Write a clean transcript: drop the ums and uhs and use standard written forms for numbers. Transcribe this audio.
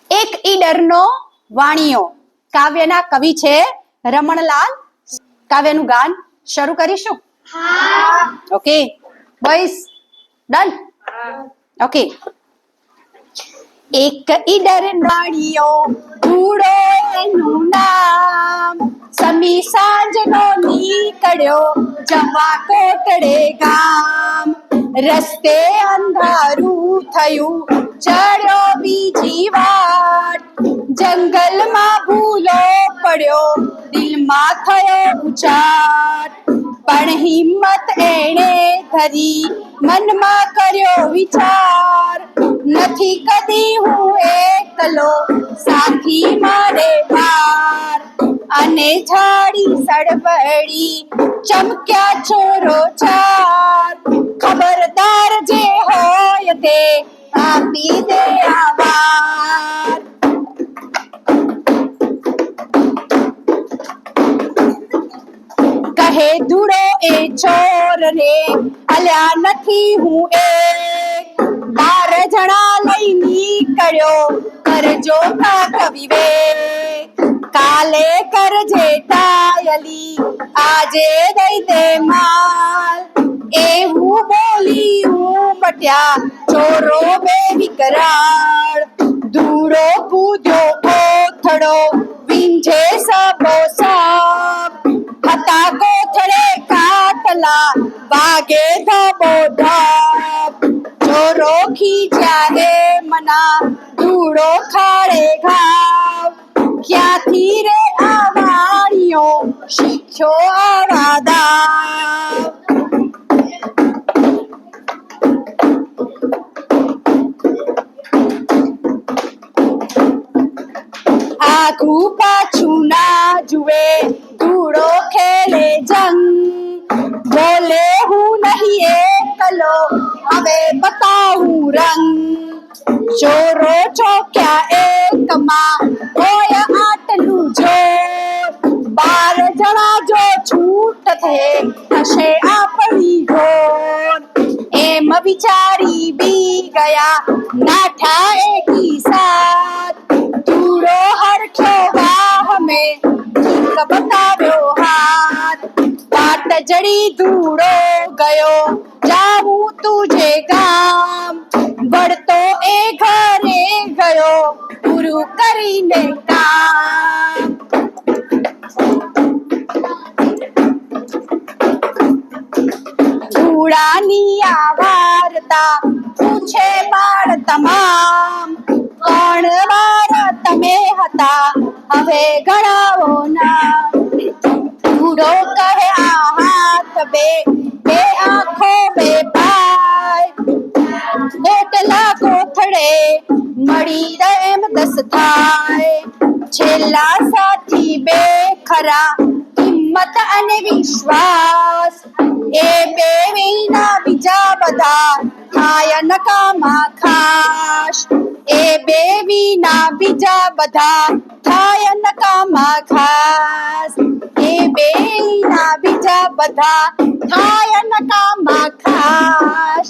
એક ઈડરનો વાણિયો કાવ્યના કવિ છે રમણલાલ. કાવ્યનું ગાન શરૂ કરીશું. Okay boys, done. ઓકે. એક ઈડર વાણિયો ધૂળો એનું નામ, સમી સાંજનો નીકળ્યો જવા કોટડે ગામ. રસ્તે અંધારું થયું ચડ્યો બીજી વાટ, જંગલમાં ભૂલો પડ્યો દિલમાં થયો ઉચાટ. પણ હિંમત એણે ધરી મનમાં કર્યો વિચાર, નથી કદી હું એકલો સાથી મારે પાર. અને ઝાડી સળવળી ચમક્યા ચોરો ચાર, ખબરદાર જે હોય તે આપી દે આવાર. કહે ધૂળો એ ચોર રે અલ્યા નથી હું એક, 12 જણા લઈ નીકળ્યો કરજો કાક વિવેક. કાલે કરજે ટાયલી આજે દઈ દે માલ, એવું બોલી ઉમટ્યા ચોરો બે વિકરાળ. ધૂળો કૂદ્યો કોથળો વીંઝે સબો સબ, હતા કોથળે કાટલા વાગે ધબો ધબ. ચોરો ખીચ્યા રે મના ધૂળો ખાડે ઘાવ, ક્યાંથી રે આ વાણિયો શીખ્યો આવા દાવ. આઘું પાછું ના જુએ ધૂળો ખેલે જંગ, બોલે હું નહીં એકલો હવે બતાવું રંગ. ચોરો ચોક્યા એકમાં હોય આટલું જોર, 12 જણા જો છૂટ થશે આપણી ઘોર. એમ વિચારી બી ગયા નાઠા એકી સાથ, ધૂળો હરખ્યો વાહમે ઠીક બતાવ્યો હાથ. પાટ જડી ધૂળો ગયો જાવું તુજે ગામ, વળતો એ ઘરે ગયો પૂરું કરીને કામ. ધૂળાની આ વાર્તા પૂછે બાળ તમામ, કોણ વાર તમે હતા હવે ગણાવો નામ. ધૂળો કહે આ હાથ બે, બે આંખો બે પાય, કોટલા કોથળે મળી રહે એમ 10 થાય. છેલ્લા સાથી બે ખરા હિંમત અને વિશ્વાસ, એ બે વિના બીજા બધા થાય નકામા ખાસ. એ બે વિના બીજા બધા થાય નકામા ખાસ. એ બે વિના બીજા બધા થાય નકામા ખાસ.